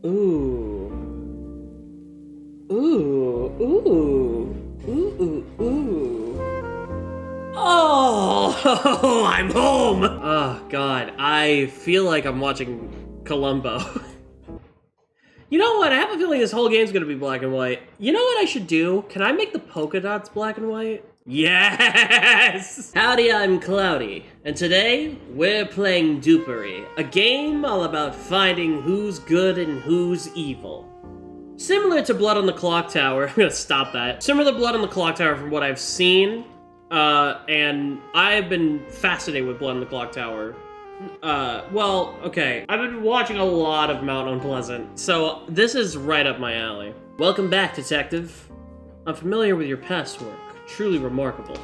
Ooh. Ooh. Ooh. Ooh. Ooh. Ooh. Oh, I'm home! Oh, God. I feel like I'm watching Columbo. You know what? I have a feeling this whole game's gonna be black and white. You know what I should do? Can I make the polka dots black and white? Yes! Howdy, I'm Cloudy, and today we're playing Dupery, a game all about finding who's good and who's evil. Similar to Blood on the Clock Tower, I'm gonna stop that. Similar to Blood on the Clock Tower from what I've seen, and I've been fascinated with Blood on the Clock Tower. Well, okay, I've been watching a lot of Mount Unpleasant, so this is right up my alley. Welcome back, Detective. I'm familiar with your past work. Truly remarkable.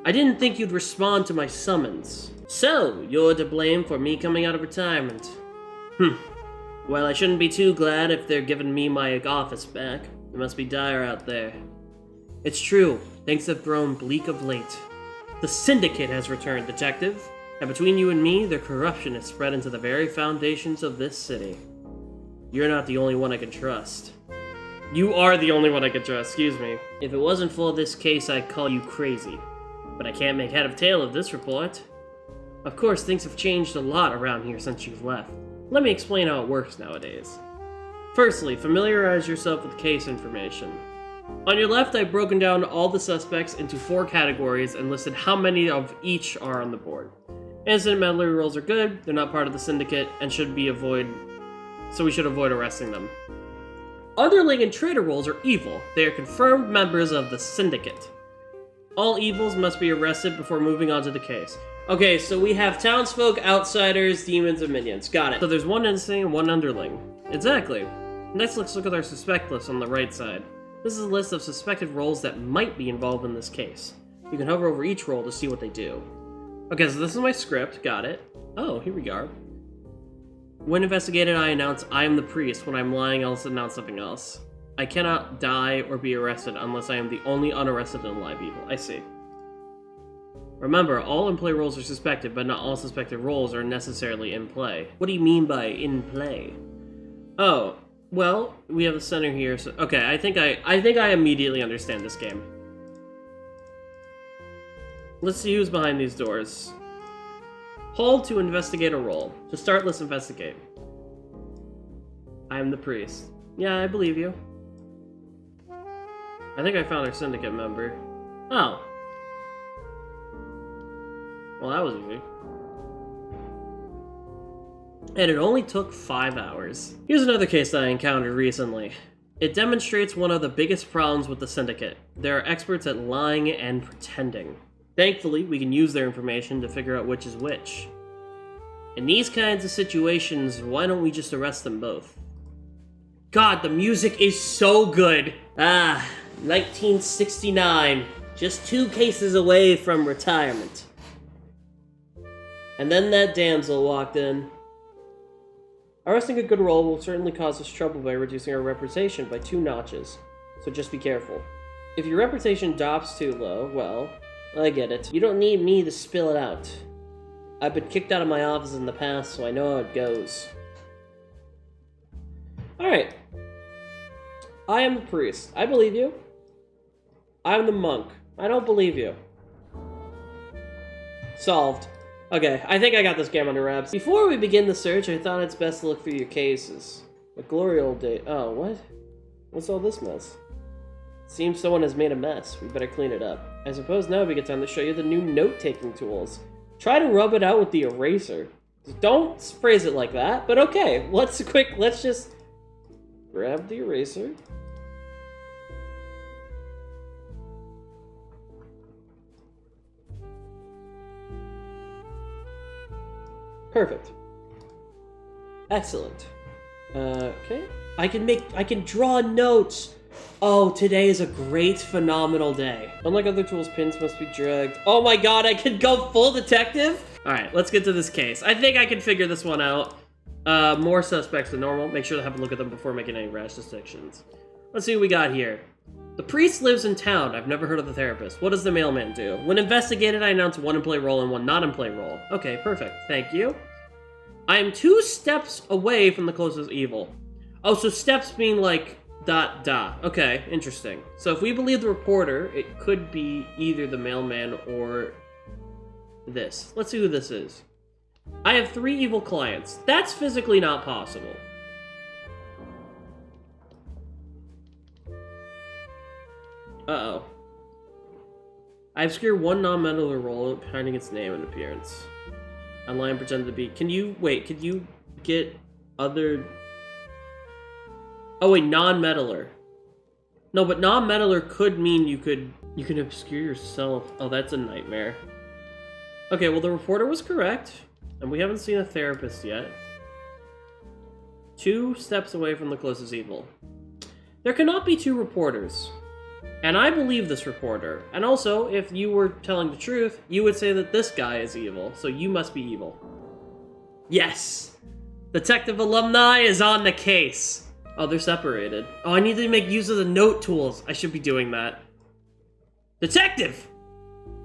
I didn't think you'd respond to my summons. So, you're to blame for me coming out of retirement. Well, I shouldn't be too glad if they're giving me my office back. It must be dire out there. It's true, things have grown bleak of late. The Syndicate has returned, Detective. And between you and me, their corruption has spread into the very foundations of this city. You're not the only one I can trust. You are the only one I can trust, excuse me. If it wasn't for this case, I'd call you crazy. But I can't make head or tail of this report. Of course, things have changed a lot around here since you've left. Let me explain how it works nowadays. Firstly, familiarize yourself with case information. On your left, I've broken down all the suspects into 4 categories and listed how many of each are on the board. Incident meddler rolls are good, they're not part of the Syndicate, and so we should avoid arresting them. Underling and traitor roles are evil. They are confirmed members of the Syndicate. All evils must be arrested before moving on to the case. Okay, so we have townsfolk, outsiders, demons, and minions. Got it. So there's one innocent and one underling. Exactly. Next, let's look at our suspect list on the right side. This is a list of suspected roles that might be involved in this case. You can hover over each role to see what they do. Okay, so this is my script. Got it. Oh, here we are. When investigated, I announce I am the priest. When I'm lying, I'll announce something else. I cannot die or be arrested unless I am the only unarrested and alive evil. I see. Remember, all in-play roles are suspected, but not all suspected roles are necessarily in play. What do you mean by in play? Oh, well, we have a center here. So, okay, I think I immediately understand this game. Let's see who's behind these doors. Hold to investigate a role. To start, let's investigate. I am the priest. Yeah, I believe you. I think I found our Syndicate member. Oh. Well, that was easy. And it only took 5 hours. Here's another case that I encountered recently. It demonstrates one of the biggest problems with the Syndicate. They are experts at lying and pretending. Thankfully, we can use their information to figure out which is which. In these kinds of situations, why don't we just arrest them both? God, the music is so good! 1969. Just 2 cases away from retirement. And then that damsel walked in. Arresting a good role will certainly cause us trouble by reducing our reputation by 2 notches, so just be careful. If your reputation drops too low, well, I get it. You don't need me to spill it out. I've been kicked out of my office in the past, so I know how it goes. Alright. I am the priest. I believe you. I'm the monk. I don't believe you. Solved. Okay, I think I got this game under wraps. Before we begin the search, I thought it's best to look through your cases. A glory old day. Oh, what? What's all this mess? Seems someone has made a mess. We better clean it up. I suppose now would be a good time to show you the new note-taking tools. Try to rub it out with the eraser. Don't phrase it like that, but okay. Let's just grab the eraser. Perfect. Excellent. Okay. I can draw notes. Oh, today is a great, phenomenal day. Unlike other tools, pins must be dragged. Oh my god, I can go full detective? Alright, let's get to this case. I think I can figure this one out. More suspects than normal. Make sure to have a look at them before making any rash distinctions. Let's see what we got here. The priest lives in town. I've never heard of the therapist. What does the mailman do? When investigated, I announce 1 in-play role and 1 not-in-play role. Okay, perfect. Thank you. I am 2 steps away from the closest evil. Oh, so steps mean like dot dot. Okay, interesting. So if we believe the reporter, it could be either the mailman or this. Let's see who this is. I have 3 evil clients. That's physically not possible. Uh-oh. I obscure one non-meddler role, hiding its name and appearance. Online pretended to be... Can you... Wait, could you get other... Oh, wait, non-meddler. No, but non-meddler could mean you can obscure yourself. Oh, that's a nightmare. Okay, well, the reporter was correct. And we haven't seen a therapist yet. 2 steps away from the closest evil. There cannot be 2 reporters. And I believe this reporter. And also, if you were telling the truth, you would say that this guy is evil. So you must be evil. Yes! Detective Alumni is on the case. Oh, they're separated. Oh, I need to make use of the note tools. I should be doing that. Detective!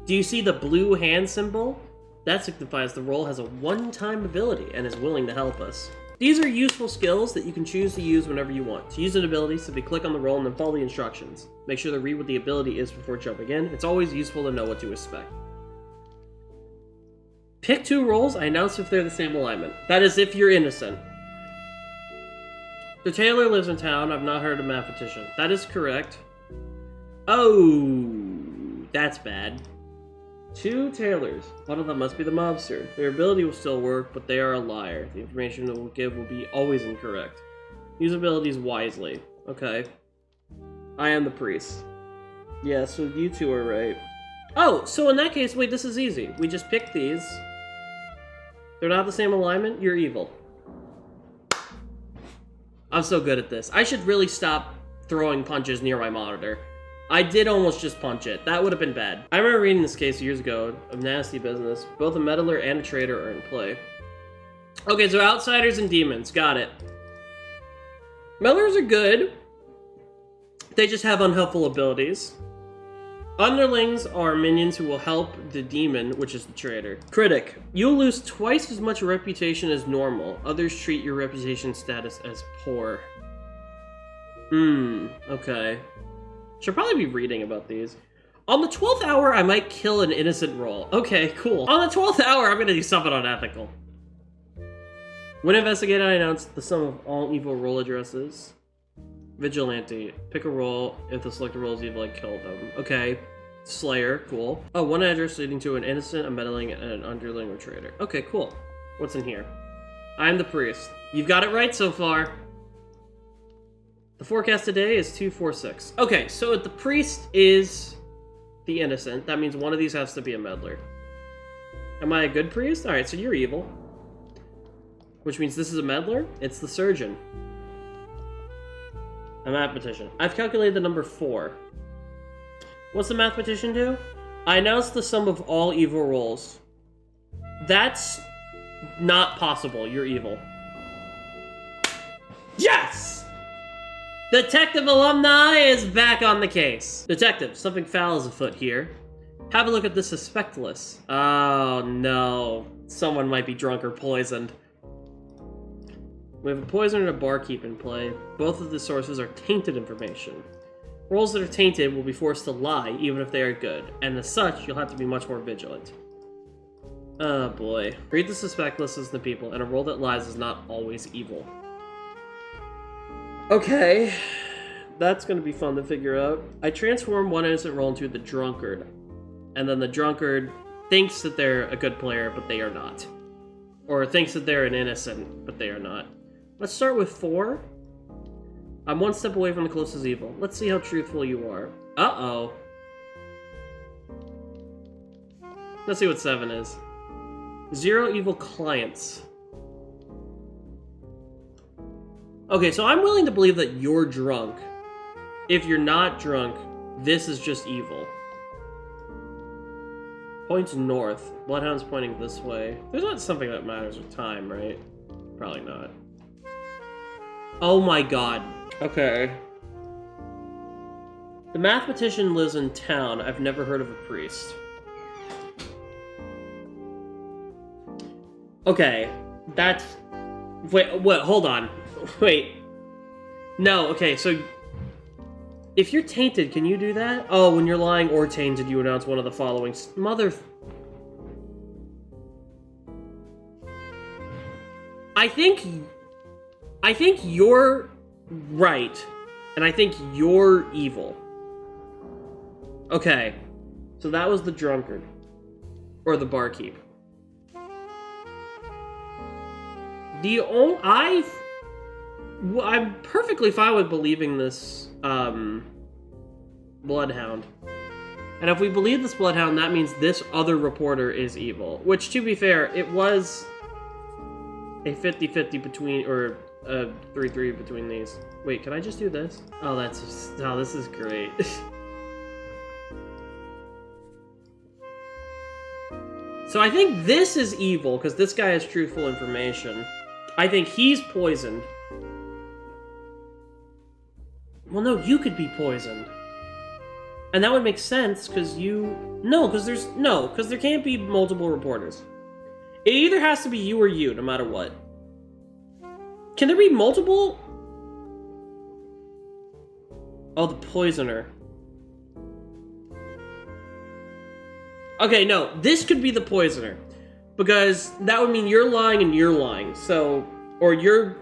Do you see the blue hand symbol? That signifies the role has a one-time ability and is willing to help us. These are useful skills that you can choose to use whenever you want. To use an ability, simply click on the role and then follow the instructions. Make sure to read what the ability is before jumping in. It's always useful to know what to expect. Pick 2 roles. I announce if they're the same alignment. That is if you're innocent. The tailor lives in town. I've not heard a mathematician. That is correct. Oh, that's bad. 2 tailors. One of them must be the mobster. Their ability will still work, but they are a liar. The information it will give will be always incorrect. Use abilities wisely. Okay. I am the priest. Yeah, so you 2 are right. Oh, so in that case, wait, this is easy. We just pick these. They're not the same alignment. You're evil. I'm so good at this. I should really stop throwing punches near my monitor. I did almost just punch it. That would have been bad. I remember reading this case years ago of nasty business. Both a meddler and a traitor are in play. Okay, so outsiders and demons. Got it. Meddlers are good. They just have unhelpful abilities. Underlings are minions who will help the demon, which is the traitor. Critic. You'll lose twice as much reputation as normal. Others treat your reputation status as poor. Okay. Should probably be reading about these. On the 12th hour, I might kill an innocent role. Okay, cool. On the 12th hour, I'm gonna do something unethical. When investigated, I announced the sum of all evil role addresses. Vigilante. Pick a role. If the selected role is evil, I kill them. Okay. Slayer. Cool. Oh, one address leading to an innocent, a meddling, and an underling or traitor. Okay, cool. What's in here? I'm the priest. You've got it right so far. The forecast today is 246. Okay, so if the priest is the innocent, that means one of these has to be a meddler. Am I a good priest? Alright, so you're evil. Which means this is a meddler? It's the surgeon. A mathematician. I've calculated the number 4. What's the mathematician do? I announced the sum of all evil rolls. That's not possible. You're evil. Yes! Detective Alumni is back on the case. Detective, something foul is afoot here. Have a look at the suspect list. Oh no. Someone might be drunk or poisoned. We have a poisoner and a barkeep in play. Both of the sources are tainted information. Roles that are tainted will be forced to lie, even if they are good. And as such, you'll have to be much more vigilant. Oh boy. Read the suspect list as the people, and a role that lies is not always evil. Okay, that's gonna be fun to figure out. I transform one innocent role into the drunkard, and then the drunkard thinks that they're a good player, but they are not. Or thinks that they're an innocent, but they are not. Let's start with 4. I'm 1 step away from the closest evil. Let's see how truthful you are. Uh-oh. Let's see what 7 is. 0 evil clients. Okay, so I'm willing to believe that you're drunk. If you're not drunk, this is just evil. Points north. Bloodhound's pointing this way. There's not something that matters with time, right? Probably not. Oh my god. Okay. The mathematician lives in town. I've never heard of a priest. Okay. That's... Wait, hold on. Wait. No, okay, so... If you're tainted, can you do that? Oh, when you're lying or tainted, you announce one of the following... Mother... I think you're right, and I think you're evil. Okay, so that was the drunkard. Or the barkeep. I'm perfectly fine with believing this, bloodhound. And if we believe this bloodhound, that means this other reporter is evil. Which, to be fair, it was a 50-50 between, or a 3-3 between these. Wait, can I just do this? Oh, this is great. So I think this is evil, because this guy has truthful information. I think he's poisoned. Well, no, you could be poisoned. And that would make sense, because because there can't be multiple reporters. It either has to be you or you, no matter what. Can there be multiple? Oh, the poisoner. Okay, no, this could be the poisoner. Because that would mean you're lying and you're lying. So, or you're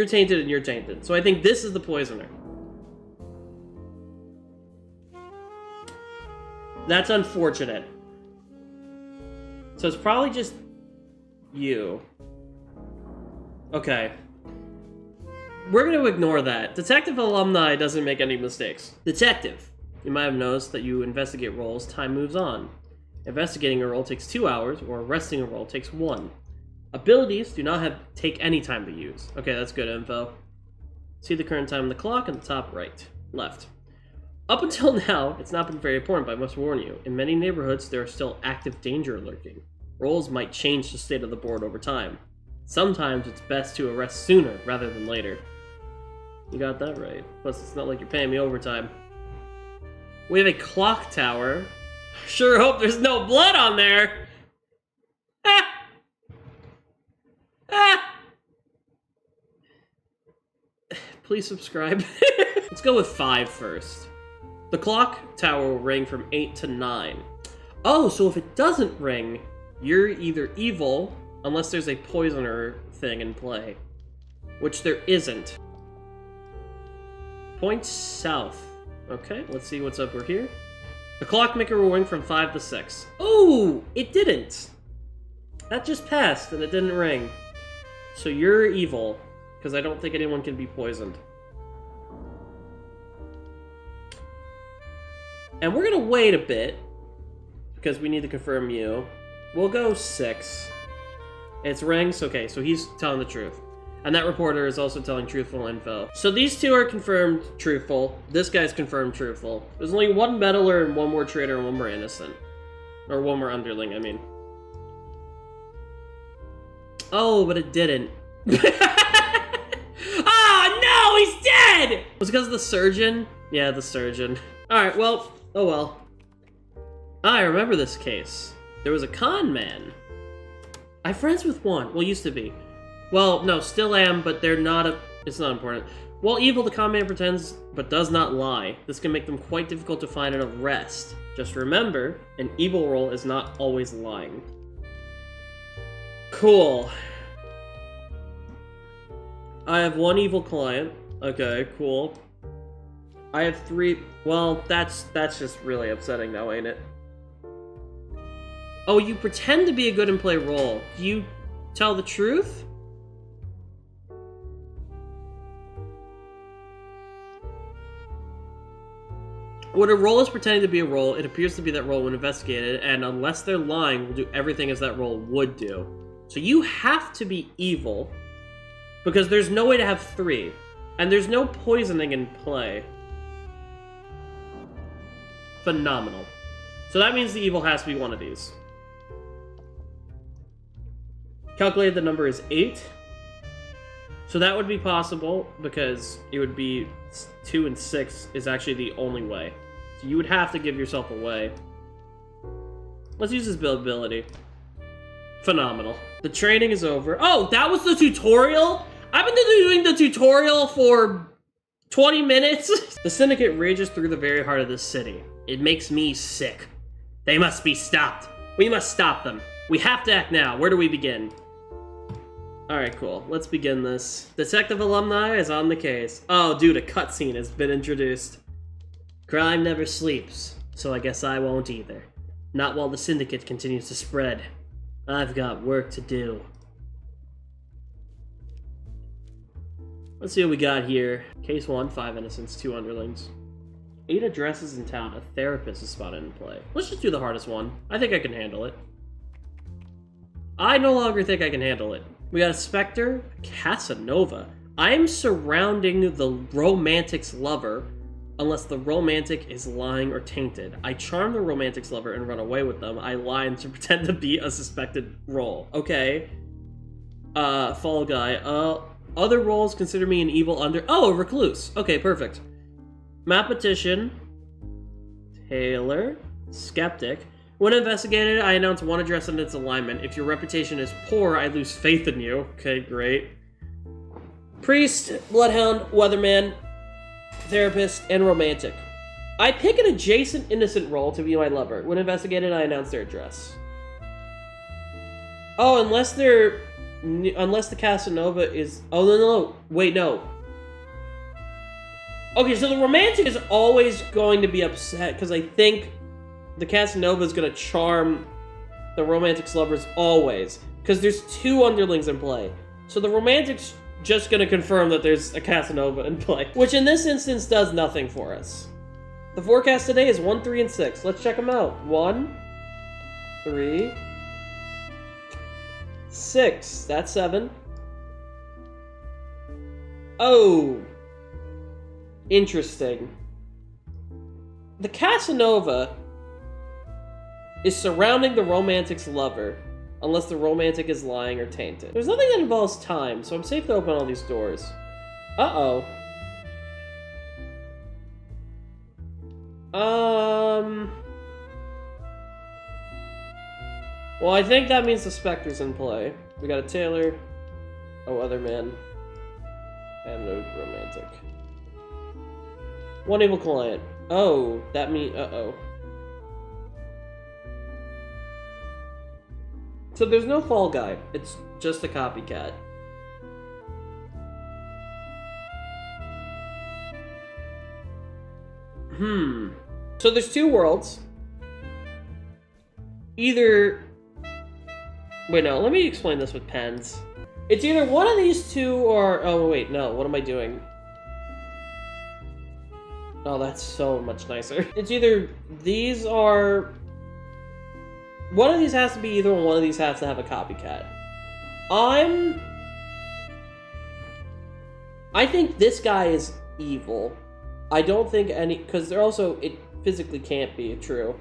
tainted and you're tainted. So I think this is the poisoner. That's unfortunate. So it's probably just you. Okay. We're going to ignore that. Detective Alumni doesn't make any mistakes. Detective. You might have noticed that you investigate roles, time moves on. Investigating a role takes 2 hours, or arresting a role takes 1. Abilities do not take any time to use. Okay, that's good info. See the current time on the clock on the top right. Left. Up until now, it's not been very important, but I must warn you. In many neighborhoods, there are still active danger lurking. Roles might change the state of the board over time. Sometimes it's best to arrest sooner rather than later. You got that right. Plus, it's not like you're paying me overtime. We have a clock tower. Sure hope there's no blood on there. Ah! Ah! Please subscribe. Let's go with 5 first. The clock tower will ring from 8 to 9. Oh, so if it doesn't ring, you're either evil, unless there's a poisoner thing in play. Which there isn't. Point south. Okay, let's see what's up over here. The clockmaker will ring from 5 to 6. Oh, it didn't. That just passed and it didn't ring. So you're evil, because I don't think anyone can be poisoned. And we're going to wait a bit, because we need to confirm you. We'll go 6. It's rings. Okay, so he's telling the truth. And that reporter is also telling truthful info. So these two are confirmed truthful. This guy's confirmed truthful. There's only 1 meddler and 1 more traitor and 1 more innocent. Or 1 more underling, I mean. Oh, but it didn't. Oh, no, he's dead! Was it because of the surgeon? Yeah, the surgeon. Alright, well, oh well. I remember this case. There was a con man. I'm friends with one. Well, used to be. Well, no, still am, but they're not it's not important. While evil, the con man pretends, but does not lie. This can make them quite difficult to find and arrest. Just remember, an evil role is not always lying. Cool. I have 1 evil client. Okay, cool. I have 3... Well, that's just really upsetting now, ain't it? Oh, you pretend to be a good and play role. Do you tell the truth? When a role is pretending to be a role, it appears to be that role when investigated, and unless they're lying, will do everything as that role would do. So you have to be evil, because there's no way to have 3. And there's no poisoning in play. Phenomenal. So that means the evil has to be one of these. Calculated the number is 8. So that would be possible, because it would be 2 and 6 is actually the only way. So you would have to give yourself away. Let's use his ability. Phenomenal. The training is over. Oh, that was the tutorial? I've been doing the tutorial for 20 minutes? The Syndicate rages through the very heart of this city. It makes me sick. They must be stopped. We must stop them. We have to act now. Where do we begin? Alright, cool. Let's begin this. Detective Alumni is on the case. Oh, dude, a cutscene has been introduced. Crime never sleeps, so I guess I won't either. Not while the Syndicate continues to spread. I've got work to do. Let's see what we got here. Case 1, 5 innocents, 2 underlings. 8 addresses in town. A therapist is spotted in play. Let's just do the hardest one. I think I can handle it. I no longer think I can handle it. We got a Spectre, Casanova. I'm surrounding the romantic's lover unless the romantic is lying or tainted. I charm the romantic's lover and run away with them. I lie and to pretend to be a suspected role. Okay. Fall guy. Other roles consider me an evil under... Oh, a recluse. Okay, perfect. Mathematician. Taylor. Skeptic. When investigated, I announce one address and its alignment. If your reputation is poor, I lose faith in you. Okay, great. Priest, Bloodhound, Weatherman, Therapist, and Romantic. I pick an adjacent innocent role to be my lover. When investigated, I announce their address. Oh, unless the Casanova is... Oh, no. Wait, no. Okay, so the romantic is always going to be upset, because I think the Casanova is going to charm the romantic's lovers always, because there's 2 underlings in play. So the romantic's just going to confirm that there's a Casanova in play, which in this instance does nothing for us. The forecast today is 1, 3, and 6. Let's check them out. 1, 3... 6. That's 7. Oh. Interesting. The Casanova is surrounding the romantic's lover, unless the romantic is lying or tainted. There's nothing that involves time, so I'm safe to open all these doors. Uh-oh. Well, I think that means the Spectre's in play. We got a Taylor, a Weatherman, and a Romantic. 1 evil client. Oh, that means... Uh-oh. So there's no fall guy. It's just a copycat. So there's 2 worlds. Either... Wait, no, let me explain this with pens. It's either one of these 2 or... Oh, wait, no, what am I doing? Oh, that's so much nicer. It's either these are... One of these has to be either, and one of these has to have a copycat. I think this guy is evil. I don't think any... Because they're also... It physically can't be true.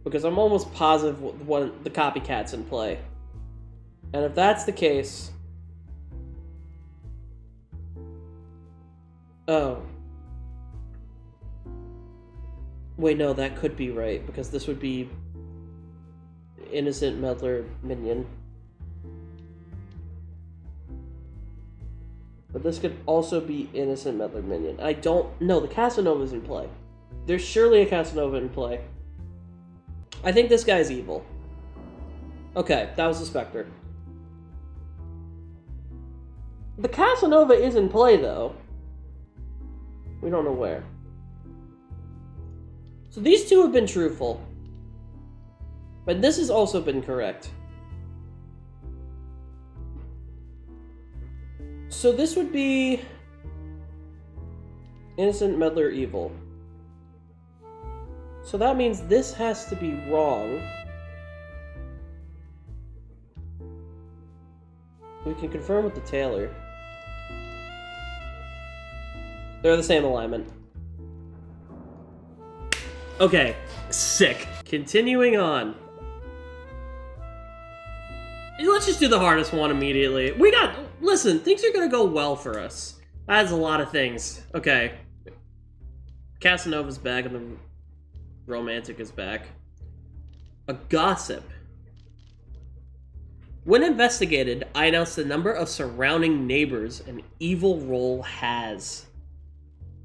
Because I'm almost positive the copycat's in play. And if that's the case... Oh. Wait, no, that could be right, because this would be innocent meddler minion. But this could also be innocent meddler minion. I don't... No, the Casanova's in play. There's surely a Casanova in play. I think this guy's evil. Okay, that was the Spectre. The Casanova is in play, though. We don't know where. So these 2 have been truthful. But this has also been correct. So this would be... Innocent, meddler, evil. So that means this has to be wrong. We can confirm with the Taylor. They're the same alignment. Okay, sick. Continuing on. Let's just do the hardest one immediately. Listen, things are gonna go well for us. That's a lot of things. Okay. Casanova's back and the Romantic is back. A gossip. When investigated, I announced the number of surrounding neighbors an evil role has.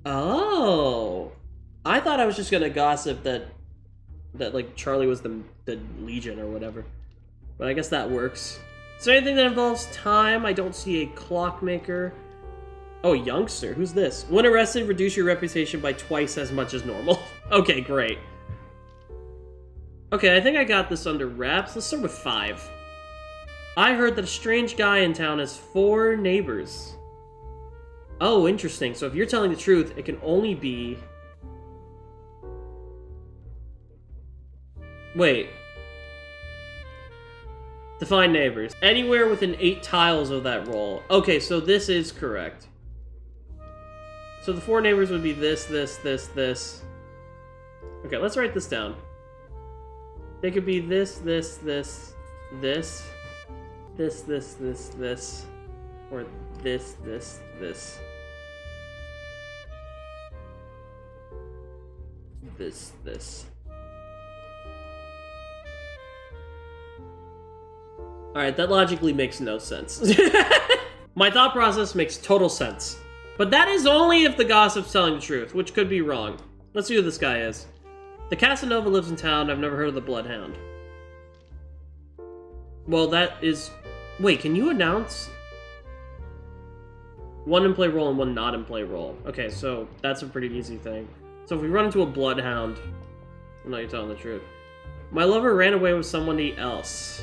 Oh. I thought I was just gonna gossip that like Charlie was the Legion or whatever. But I guess that works. Is there anything that involves time? I don't see a clockmaker. Oh, youngster. Who's this? When arrested, reduce your reputation by twice as much as normal. Okay, great. Okay, I think I got this under wraps. Let's start with 5. I heard that a strange guy in town has 4 neighbors. Oh, interesting. So if you're telling the truth, it can only be... Wait. Define neighbors. Anywhere within 8 tiles of that roll. Okay, so this is correct. So the 4 neighbors would be this, this, this, this. Okay, let's write this down. They could be this, this, this, this, this, this, this, this, or this, this, this. This. Alright, that logically makes no sense. My thought process makes total sense. But that is only if the gossip's telling the truth, which could be wrong. Let's see who this guy is. The Casanova lives in town. I've never heard of the Bloodhound. Well, that is... Wait, can you announce... 1 in-play role and 1 not-in-play role? Okay, so that's a pretty easy thing. So if we run into a Bloodhound... No, you're telling the truth. My lover ran away with somebody else.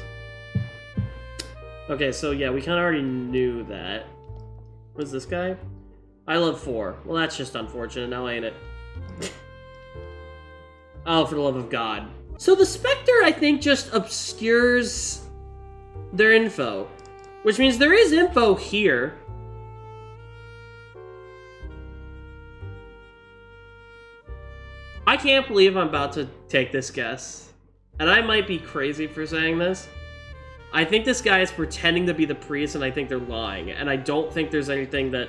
Okay, so yeah, we kind of already knew that. What's this guy? I love 4. Well, that's just unfortunate now, ain't it? Oh, for the love of God. So the Spectre, I think, just obscures their info. Which means there is info here. I can't believe I'm about to take this guess. And I might be crazy for saying this. I think this guy is pretending to be the priest, and I think they're lying. And I don't think there's anything that...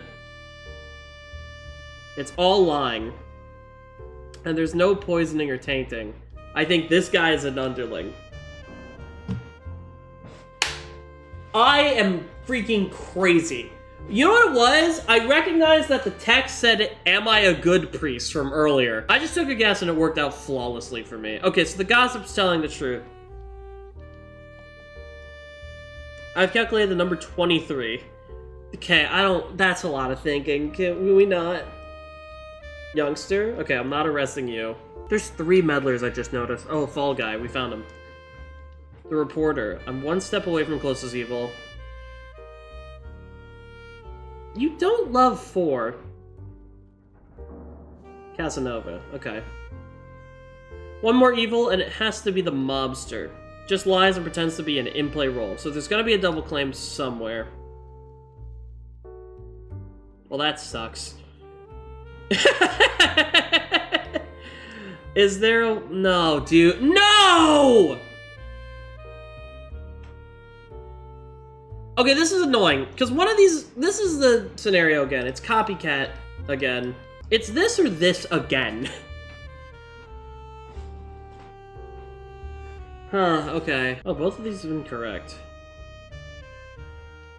It's all lying. And there's no poisoning or tainting. I think this guy is an underling. I am freaking crazy. You know what it was? I recognized that the text said, "Am I a good priest?" from earlier. I just took a guess and it worked out flawlessly for me. Okay, so the gossip's telling the truth. I've calculated the number 23. Okay, that's a lot of thinking. Can we not? Youngster? Okay, I'm not arresting you. There's 3 meddlers I just noticed. Oh, Fall Guy, we found him. The reporter. I'm 1 step away from closest evil. You don't love 4. Casanova. Okay. 1 more evil, and it has to be the mobster. Just lies and pretends to be an in-play role. So there's gotta be a double claim somewhere. Well, that sucks. Is there a... No, dude. No! Okay, this is annoying. Because one of these... This is the scenario again. It's copycat again. It's this or this again. Huh, okay. Oh, both of these have been correct.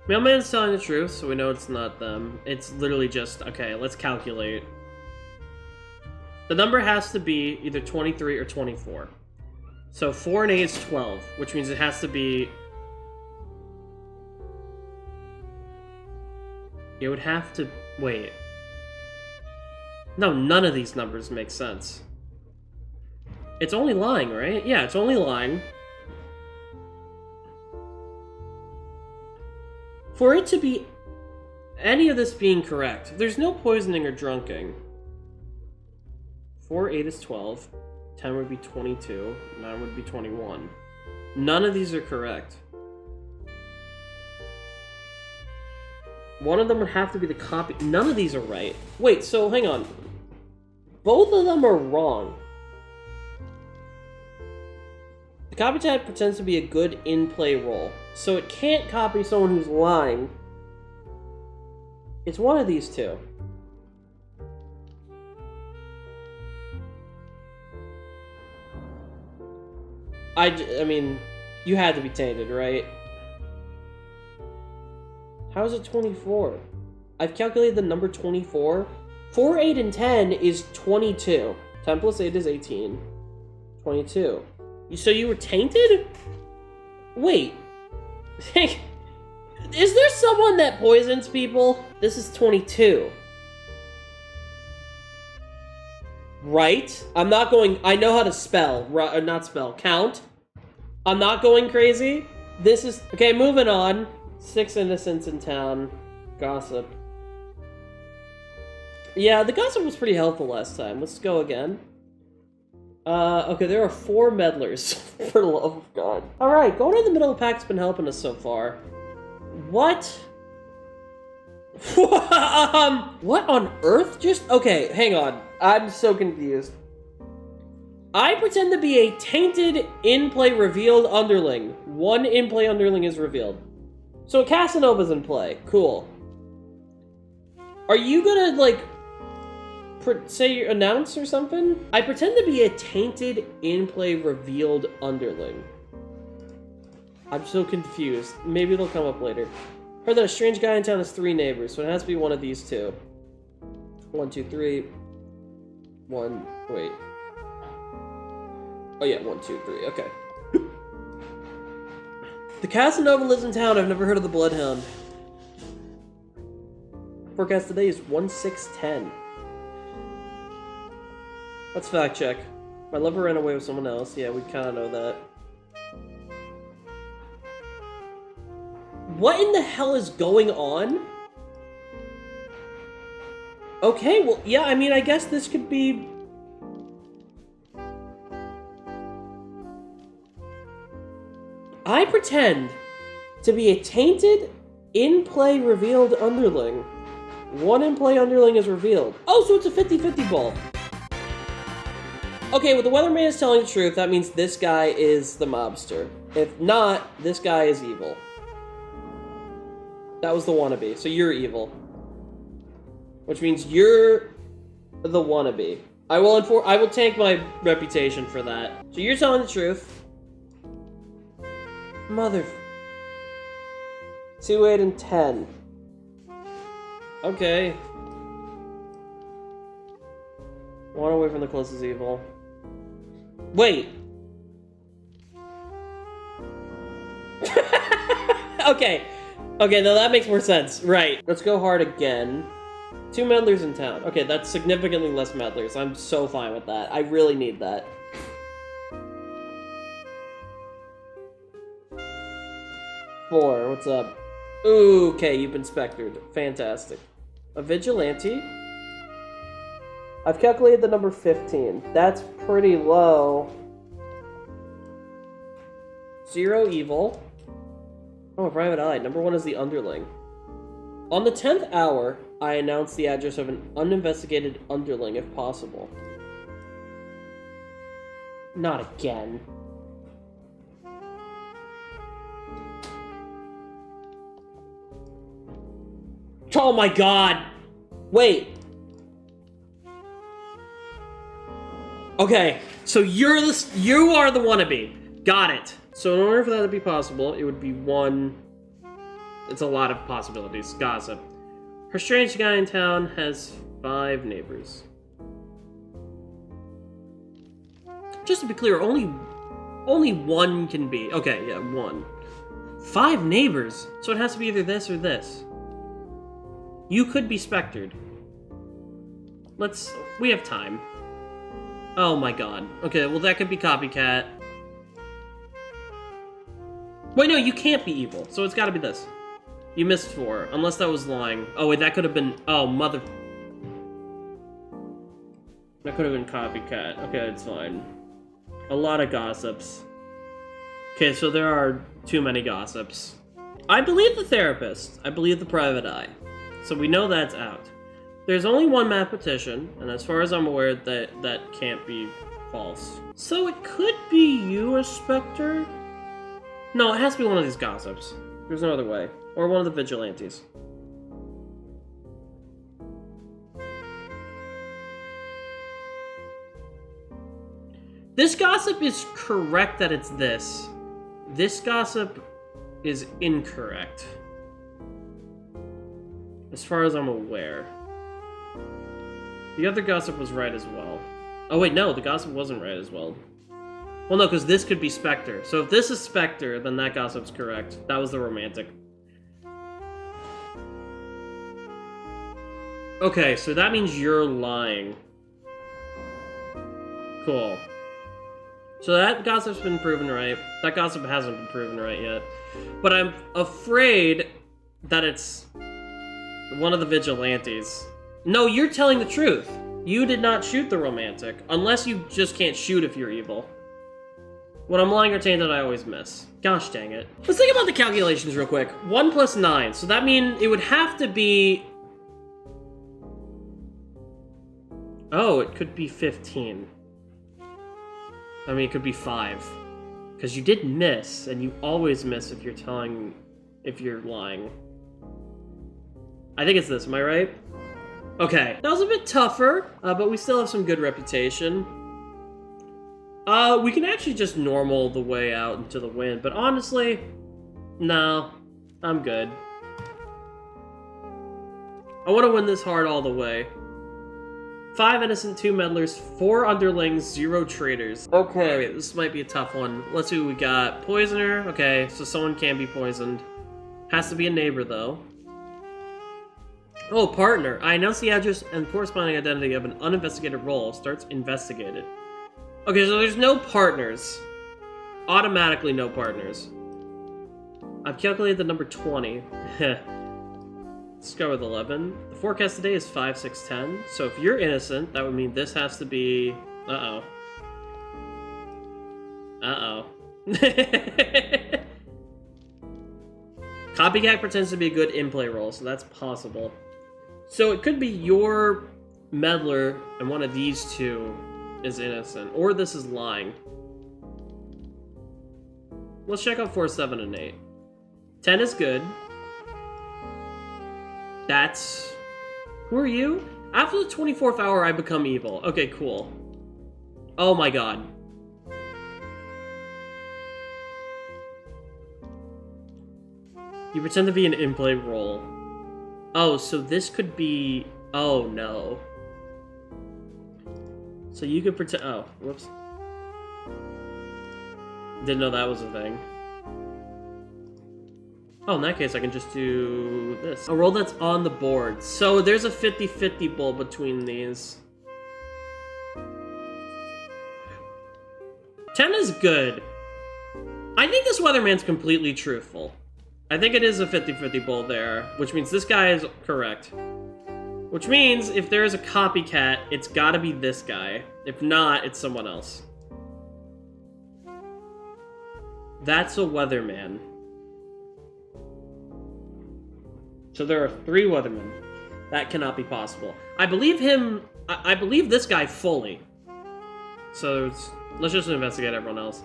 Mailman's telling the truth, so we know it's not them. It's literally just, okay, let's calculate. The number has to be either 23 or 24. So 4 and 8 is 12, which means it has to be... It would have to... Wait. No, none of these numbers make sense. It's only lying, right? Yeah, it's only lying. For it to be any of this being correct, there's no poisoning or drunking. 4, 8 is 12. 10 would be 22. 9 would be 21. None of these are correct. One of them would have to be the copy. None of these are right. Wait, so hang on. Both of them are wrong. The copycat pretends to be a good in-play role, so it can't copy someone who's lying. It's one of these two. I mean, you had to be tainted, right? How is it 24? I've calculated the number 24 4, 8, and 10 is 22. 10 plus 8 is 18. 22. So you were tainted? Wait. Is there someone that poisons people? This is 22. Right? I'm not going... I know how to spell. Not spell. Count. I'm not going crazy. This is... Okay, moving on. 6 innocents in town. Gossip. Yeah, the gossip was pretty helpful last time. Let's go again. Okay, there are 4 meddlers. For the love of God. Alright, going in the middle of the pack's been helping us so far. What? What on earth just... Okay, hang on. I'm so confused. I pretend to be a tainted in-play revealed underling. 1 in-play underling is revealed. So Casanova's in play. Cool. Are you gonna, like... say you announce or something? I pretend to be a tainted in-play revealed underling. I'm so confused. Maybe it'll come up later. Heard that a strange guy in town has 3 neighbors, so it has to be one of these 2. 1, 2, 3. 1. Wait. Oh yeah, 1, 2, 3. Okay. The Casanova lives in town. I've never heard of the Bloodhound. Forecast today is 1/6/10. Let's fact check. My lover ran away with someone else. Yeah, we kind of know that. What in the hell is going on? Okay, well, yeah, I mean, I guess this could be... I pretend to be a tainted, in-play revealed underling. 1 in-play underling is revealed. Oh, so it's a 50-50 ball. Okay, well, the weatherman is telling the truth. That means this guy is the mobster. If not, this guy is evil. That was the wannabe, so you're evil. Which means you're the wannabe. I will tank my reputation for that. So you're telling the truth. Mother... 2, 8, and 10. Okay. 1 away from the closest evil. Wait. Okay. Okay, now that makes more sense. Right. Let's go hard again. 2 meddlers in town. Okay, that's significantly less meddlers. I'm so fine with that. I really need that. Four. What's up? Ooh, okay, you've been spectered. Fantastic. A vigilante? I've calculated the number 15. That's pretty low. 0 evil. Oh, a private eye. Number 1 is the underling. On the 10th hour, I announce the address of an uninvestigated underling if possible. Not again. Oh my god! Wait. Okay, so you are the wannabe. Got it. So in order for that to be possible, it would be 1... It's a lot of possibilities. Gossip. Her strange guy in town has 5 neighbors. Just to be clear, only 1 can be... Okay, yeah, 1. 5 neighbors! So it has to be either this or this. You could be spectered. We have time. Oh my god. Okay, well that could be copycat. Wait, no, you can't be evil, so it's gotta be this. You missed 4, unless that was lying. Oh wait, that could have been... Oh, mother... That could have been copycat. Okay, it's fine. A lot of gossips. Okay, so there are too many gossips. I believe the therapist. I believe the private eye. So we know that's out. There's only 1 mathematician, and as far as I'm aware, that can't be false. So it could be you, a specter? No, it has to be one of these gossips. There's no other way. Or one of the vigilantes. This gossip is correct that it's this. This gossip is incorrect. As far as I'm aware. The other gossip was right as well. Oh wait, no, the gossip wasn't right as well. Well, no, because this could be Spectre. So if this is Spectre, then that gossip's correct. That was the romantic. Okay, so that means you're lying. Cool. So that gossip's been proven right. That gossip hasn't been proven right yet. But I'm afraid that it's one of the vigilantes. No, you're telling the truth. You did not shoot the romantic. Unless you just can't shoot if you're evil. When I'm lying or tainted, I always miss. Gosh dang it. Let's think about the calculations real quick. 1 plus 9. So that means it would have to be... Oh, it could be 15. I mean, it could be 5. Because you did miss, and you always miss if you're lying. I think it's this, am I right? Okay, that was a bit tougher, but we still have some good reputation. We can actually just normal the way out into the wind, but honestly, no, I'm good. I want to win this hard all the way. 5 innocent, 2 meddlers, 4 underlings, 0 traitors. Okay, this might be a tough one. Let's see what we got. Poisoner, okay, so someone can be poisoned. Has to be a neighbor, though. Oh, partner. I announce the address and corresponding identity of an uninvestigated role. Starts investigated. Okay, so there's no partners. Automatically no partners. I've calculated the number 20. Let's go with 11. The forecast today is 5, 6, 10. So if you're innocent, that would mean this has to be... Uh-oh. Uh-oh. Copycat pretends to be a good in-play role, so that's possible. So it could be your meddler and one of these two is innocent. Or this is lying. Let's check out 4, 7, and 8. 10 is good. That's... Who are you? After the 24th hour, I become evil. Okay, cool. Oh my god. You pretend to be an in-play role. Oh, so this could be... Oh, no. So you could pretend... Oh, whoops. Didn't know that was a thing. Oh, in that case, I can just do this. A roll that's on the board. So there's a 50-50 bowl between these. 10 is good. I think this weatherman's completely truthful. I think it is a 50-50 bowl there, which means this guy is correct. Which means if there is a copycat, it's gotta be this guy. If not, it's someone else. That's a weatherman. So there are 3 weathermen. That cannot be possible. I believe him... I believe this guy fully. So let's just investigate everyone else.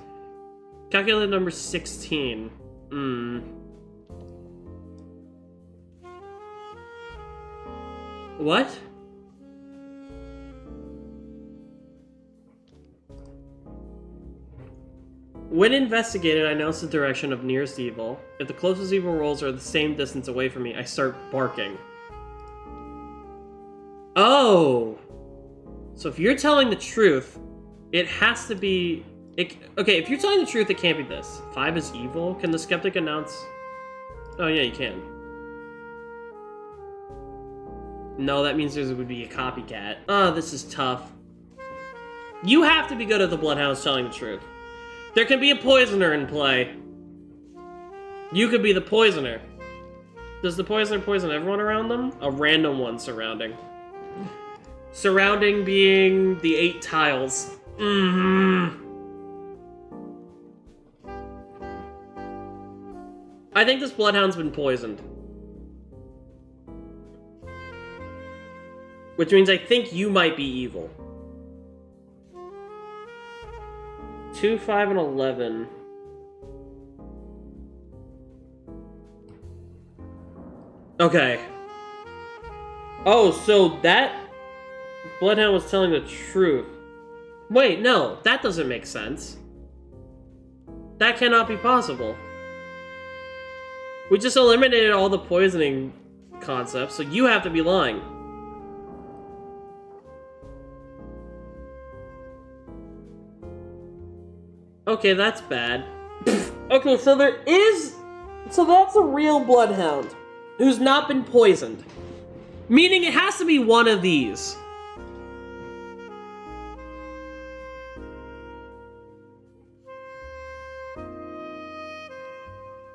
Calculate number 16. What? When investigated, I announce the direction of nearest evil. If the closest evil rolls are the same distance away from me, I start barking. Oh! So if you're telling the truth, it has to be... Okay, if you're telling the truth, it can't be this. 5 is evil? Can the skeptic announce... Oh yeah, you can. No, that means there would be a copycat. Oh, this is tough. You have to be good at the Bloodhounds telling the truth. There can be a poisoner in play. You could be the poisoner. Does the poisoner poison everyone around them? A random one surrounding. Surrounding being the 8 tiles. I think this Bloodhound's been poisoned. Which means I think you might be evil. 2, 5, and 11. Okay. Oh, so that Bloodhound was telling the truth. Wait, no, that doesn't make sense. That cannot be possible. We just eliminated all the poisoning concepts, so you have to be lying. Okay, that's bad. Okay, so there is... So that's a real bloodhound who's not been poisoned. Meaning it has to be one of these.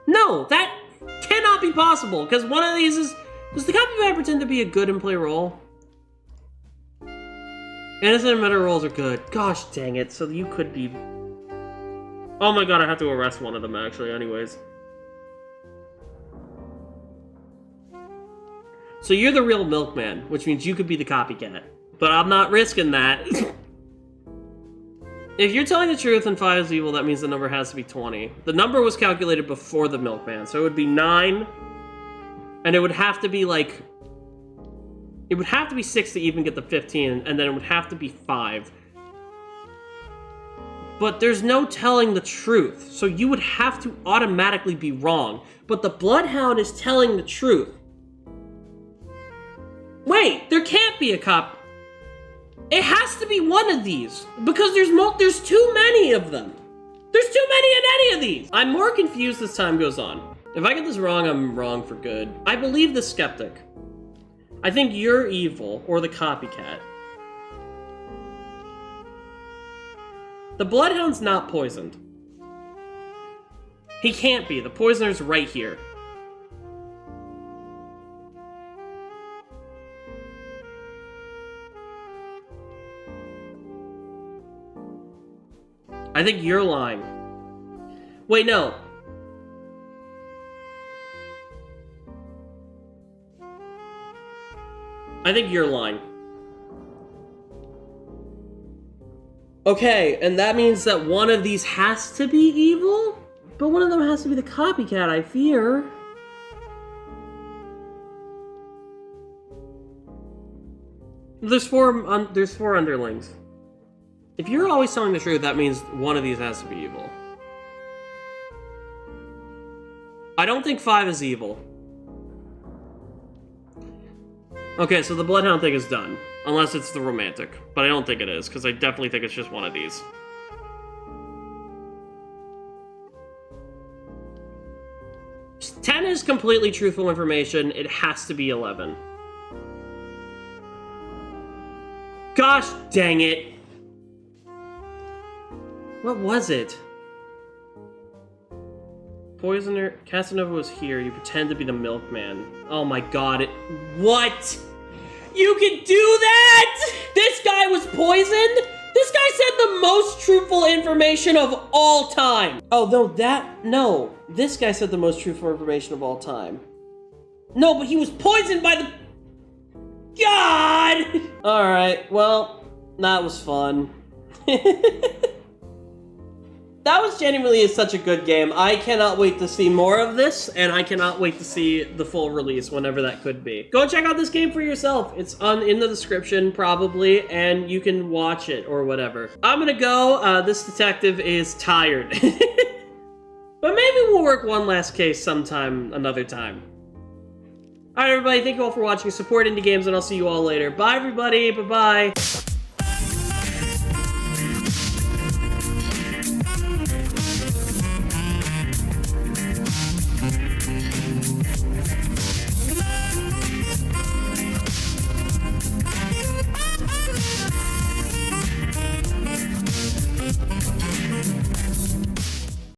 No, that cannot be possible, because one of these is... Does the copycat pretend to be a good and play role? Innocent and meta roles are good. Gosh dang it, so you could be... Oh my god, I have to arrest one of them actually, anyways. So you're the real milkman, which means you could be the copycat. But I'm not risking that. If you're telling the truth and 5 is evil, that means the number has to be 20. The number was calculated before the milkman, so it would be 9. And it would have to be like... It would have to be 6 to even get the 15, and then it would have to be 5. But there's no telling the truth, so you would have to automatically be wrong. But the Bloodhound is telling the truth. Wait, there can't be a cop. It has to be one of these, because there's too many of them. There's too many in any of these. I'm more confused as time goes on. If I get this wrong, I'm wrong for good. I believe the skeptic. I think you're evil, or the copycat. The Bloodhound's not poisoned. He can't be. The poisoner's right here. I think you're lying. Wait, no. I think you're lying. Okay, and that means that one of these has to be evil? But one of them has to be the copycat, I fear. There's four underlings. If you're always telling the truth, that means one of these has to be evil. I don't think 5 is evil. Okay, so the Bloodhound thing is done. Unless it's the romantic. But I don't think it is, because I definitely think it's just one of these. Ten is completely truthful information. It has to be 11. Gosh dang it! What was it? Poisoner, Casanova was here. You pretend to be the milkman. Oh my god, what? You can do that?! This guy was poisoned?! This guy said the most truthful information of all time! Oh, no, this guy said the most truthful information of all time. No, but he was poisoned by the... God! Alright, well, that was fun. That was genuinely such a good game. I cannot wait to see more of this, and I cannot wait to see the full release, whenever that could be. Go check out this game for yourself. It's in the description, probably, and you can watch it, or whatever. I'm gonna go. This detective is tired. But maybe we'll work one last case sometime, another time. Alright, everybody, thank you all for watching. Support indie games, and I'll see you all later. Bye, everybody. Bye-bye.